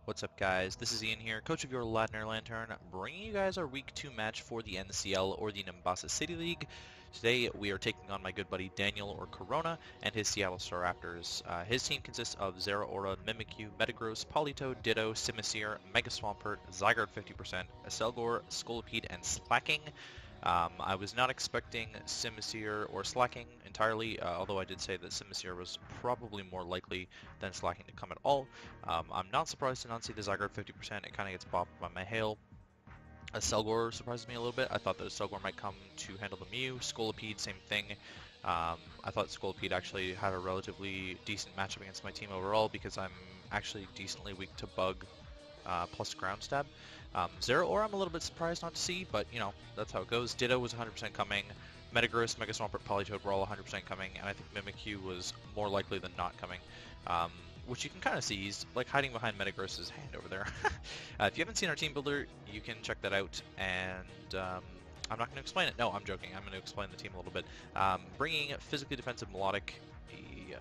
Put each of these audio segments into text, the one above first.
What's up, guys? This is Ian here, coach of your Ladner Lanturn, bringing you guys our Week 2 match for the NCL, or the Nimbasa City League. Today, we are taking on my good buddy Daniel, or Corona, and his Seattle Stararptors. His team consists of Zeraora, Mimikyu, Metagross, Politoed, Ditto, Simisear, Mega Swampert, Zygarde 50%, Acelgor, Scolipede, and Slacking. I was not expecting Simisear or Slacking entirely, although I did say that Simisear was probably more likely than Slacking to come at all. I'm not surprised to not see the Zygarde 50%. It kind of gets popped by my hail. Acelgor surprised me a little bit. I thought that Acelgor might come to handle the Mew. Scolipede, same thing. I thought Scolipede actually had a relatively decent matchup against my team overall because I'm actually decently weak to Bug plus Ground Stab. Zeraora I'm a little bit surprised not to see, but you know, that's how it goes. Ditto was 100% coming. Metagross, Mega Swampert, Politoed were all 100% coming, and I think Mimikyu was more likely than not coming. Which you can kind of see, he's like hiding behind Metagross's hand over there. If you haven't seen our team builder, you can check that out, and I'm not going to explain it. No, I'm joking. I'm going to explain the team a little bit. Bringing physically defensive Melodic, a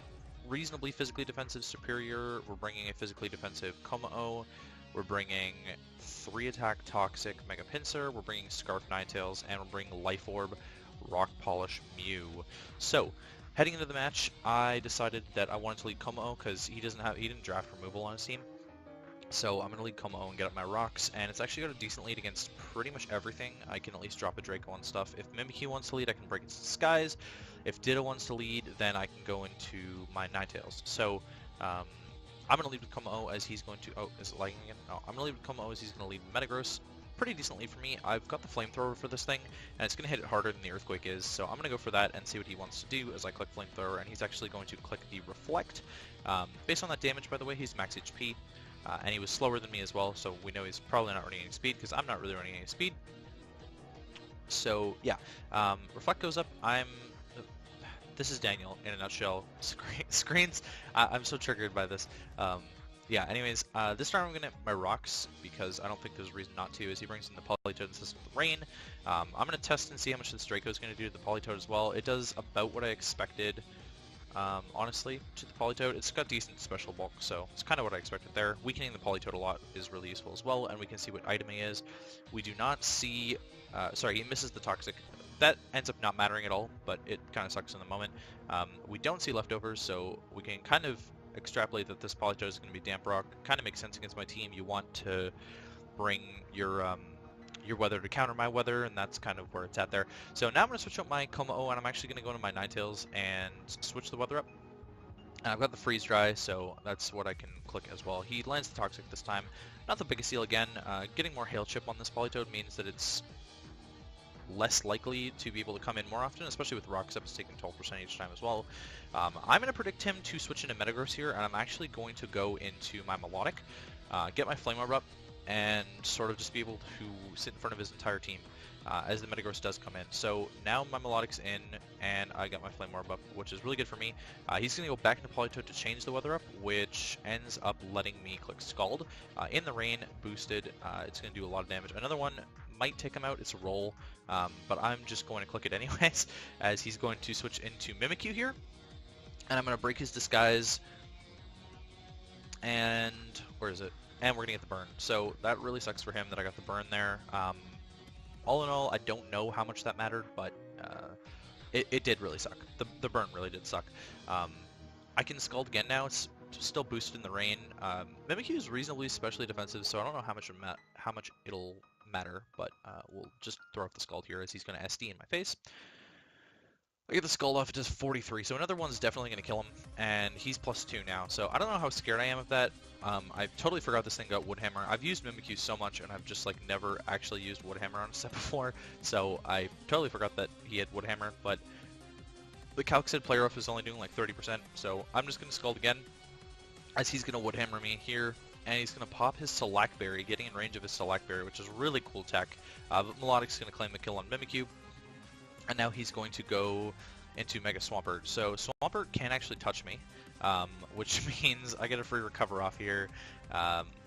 reasonably physically defensive Superior. We're bringing a physically defensive Kommo-o. We're bringing 3-attack Toxic Mega Pinsir. We're bringing Scarf Ninetales, and we're bringing Life Orb Rock Polish Mew. So, heading into the match, I decided that I wanted to lead Kommo-o because he didn't draft removal on his team. So I'm going to lead Kommo-o and get up my rocks, and it's actually got a decent lead against pretty much everything. I can at least drop a Draco on stuff. If Mimikyu wants to lead, I can break its disguise. If Ditto wants to lead, then I can go into my Ninetales. So I'm going to lead with Kommo-o as he's going to... Oh, is it lagging again? No, I'm going to lead with Kommo-o as he's going to lead Metagross. Pretty decently for me. I've got the Flamethrower for this thing, and it's going to hit it harder than the Earthquake is, so I'm going to go for that and see what he wants to do as I click Flamethrower, and he's actually going to click the Reflect. Based on that damage, by the way, he's max HP, and he was slower than me as well, so we know he's probably not running any speed, because I'm not really running any speed. So, yeah. Reflect goes up. This is Daniel in a nutshell. Screens. I'm so triggered by this. Yeah, anyways, this time I'm going to hit my rocks because I don't think there's a reason not to, as he brings in the Politoed and System of Rain. I'm going to test and see how much this Draco is going to do to the Politoed as well. It does about what I expected, honestly, to the Politoed. It's got decent special bulk, so it's kind of what I expected there. Weakening the Politoed a lot is really useful as well, and we can see what item he is. We do not see... sorry, he misses the Toxic. That ends up not mattering at all, but it kind of sucks in the moment. We don't see leftovers, so we can kind of extrapolate that this Politoed is going to be Damp Rock. Kind of makes sense against my team. You want to bring your weather to counter my weather, and that's kind of where it's at there. So now I'm going to switch up my Kommo-o, and I'm actually going to go into my Ninetales and switch the weather up. And I've got the Freeze Dry, so that's what I can click as well. He lands the Toxic this time. Not the biggest deal again. Getting more Hail Chip on this Politoed means that it's less likely to be able to come in more often, especially with Rock Steps taking 12% each time as well. I'm going to predict him to switch into Metagross here, and I'm actually going to go into my Melodic, get my Flame Orb up, and sort of just be able to sit in front of his entire team as the Metagross does come in. So now my Melodic's in, and I got my Flame Orb up, which is really good for me. He's going to go back into Politoed to change the weather up, which ends up letting me click Scald. In the rain, boosted, it's going to do a lot of damage. Another one might take him out, it's a roll, but I'm just going to click it anyways, as he's going to switch into Mimikyu here, and I'm going to break his disguise, and where is it? And we're going to get the burn. So that really sucks for him that I got the burn there. All in all, I don't know how much that mattered, but it did really suck. The burn really did suck. I can Scald again now. It's still boosted in the rain. Mimikyu is reasonably specially defensive, so I don't know how much it'll matter, but we'll just throw off the Scald here as he's going to SD in my face. I get the Scald off, it does 43, so another one's definitely going to kill him, and he's +2 now, so I don't know how scared I am of that. I totally forgot this thing got Woodhammer. I've used Mimikyu so much, and I've just like never actually used Woodhammer on a set before, so I totally forgot that he had Woodhammer, but the Calc said player off is only doing like 30%, so I'm just going to Scald again, as he's going to Woodhammer me here, and he's going to pop his Select Berry, getting in range of his Select Berry, which is really cool tech, but Melodic's going to claim the kill on Mimikyu. And now he's going to go into Mega Swampert. So Swampert can't actually touch me, which means I get a free recover off here,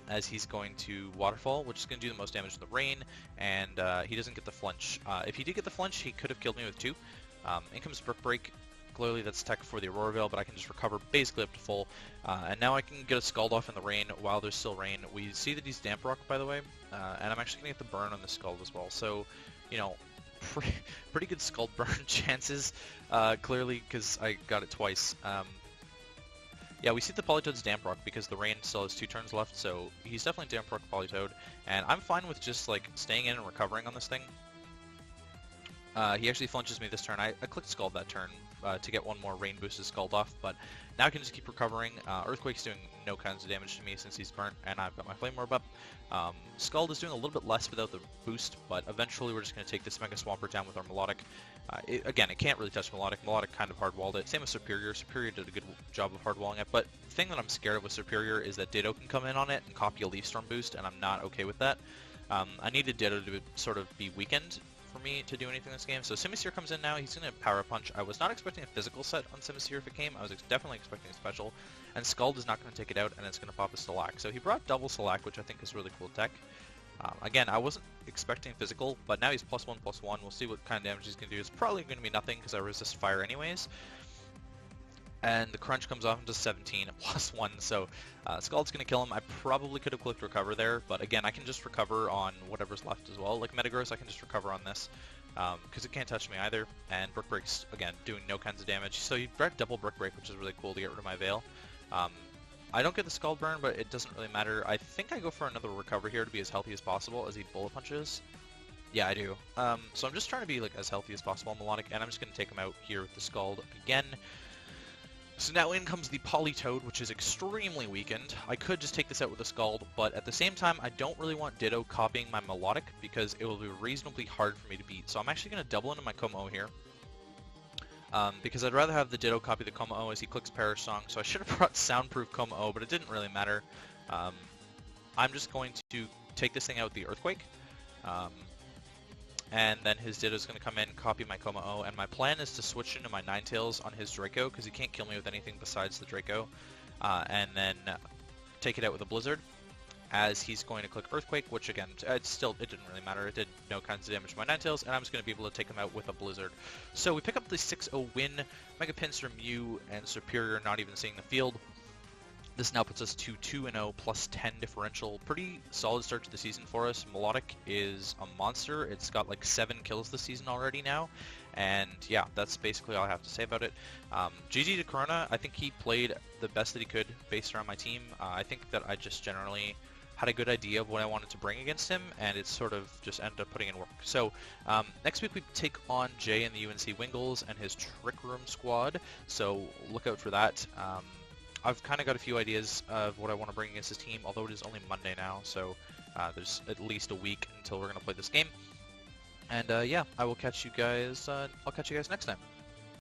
as he's going to Waterfall, which is going to do the most damage in the rain, and he doesn't get the flinch. If he did get the flinch, he could have killed me with 2. In comes Brick Break. Clearly that's tech for the Aurora Veil, but I can just recover basically up to full. And now I can get a Scald off in the rain while there's still rain. We see that he's Damp Rock, by the way, and I'm actually going to get the burn on the Scald as well. So, you know, pretty good Scald burn chances, clearly, because I got it twice. Yeah, we see the Politoed's Damp Rock because the rain still has 2 turns left, so he's definitely Damp Rock Politoed, and I'm fine with just like staying in and recovering on this thing. He actually flinches me this turn. I clicked Scald that turn to get one more rain boosted Scald off, but now I can just keep recovering. Earthquake's doing no kinds of damage to me since he's burnt, and I've got my Flame Orb up. Scald is doing a little bit less without the boost, but eventually we're just going to take this Mega Swampert down with our Melodic. Again, it can't really touch Melodic. Melodic kind of hardwalled it. Same with Superior. Superior did a good job of hardwalling it, but the thing that I'm scared of with Superior is that Ditto can come in on it and copy a Leaf Storm boost, and I'm not okay with that. I needed Ditto to sort of be weakened for me to do anything in this game. So Simisear comes in now. He's going to Power Punch. I was not expecting a physical set on Simisear if it came. I was definitely expecting a special. And Scald is not going to take it out, and it's going to pop a Slack. So he brought double Slack, which I think is really cool tech. Again, I wasn't expecting physical, but now he's +1/+1. We'll see what kind of damage he's going to do. It's probably going to be nothing because I resist fire anyways. And the crunch comes off into 17 at +1, so Scald's going to kill him. I probably could have clicked recover there, but again, I can just recover on whatever's left as well. Like Metagross, I can just recover on this, because it can't touch me either. And Brick Break's, again, doing no kinds of damage. So you brought double Brick Break, which is really cool to get rid of my Veil. I don't get the Scald burn, but it doesn't really matter. I think I go for another recover here to be as healthy as possible as he Bullet Punches. Yeah, I do. So I'm just trying to be like as healthy as possible on Melodic, and I'm just going to take him out here with the Scald again. So now in comes the Politoed, which is extremely weakened. I could just take this out with a Scald, but at the same time, I don't really want Ditto copying my Melodic because it will be reasonably hard for me to beat. So I'm actually going to double into my Kommo-o here. Because I'd rather have the Ditto copy the Kommo-o as he clicks Perish Song. So I should have brought Soundproof Kommo-o, but it didn't really matter. I'm just going to take this thing out with the Earthquake. And then his Ditto's going to come in, copy my Kommo-o, and my plan is to switch into my Ninetales on his Draco, because he can't kill me with anything besides the Draco, and then take it out with a Blizzard, as he's going to click Earthquake, which again, it didn't really matter, it did no kinds of damage to my Ninetales, and I'm just going to be able to take him out with a Blizzard. So we pick up the 6-0 win, Mega Pinsir, Mew, and Superior not even seeing the field. This now puts us to 2-0 plus 10 differential. Pretty solid start to the season for us. Melodic is a monster. It's got like 7 kills this season already now. And yeah, that's basically all I have to say about it. GG to Corona. I think he played the best that he could based around my team. I think that I just generally had a good idea of what I wanted to bring against him, and it sort of just ended up putting in work. So next week we take on Jay and the UNC Wingles and his Trick Room squad. So look out for that. I've kind of got a few ideas of what I want to bring against this team, although it is only Monday now, so there's at least a week until we're going to play this game. And yeah, I'll catch you guys next time.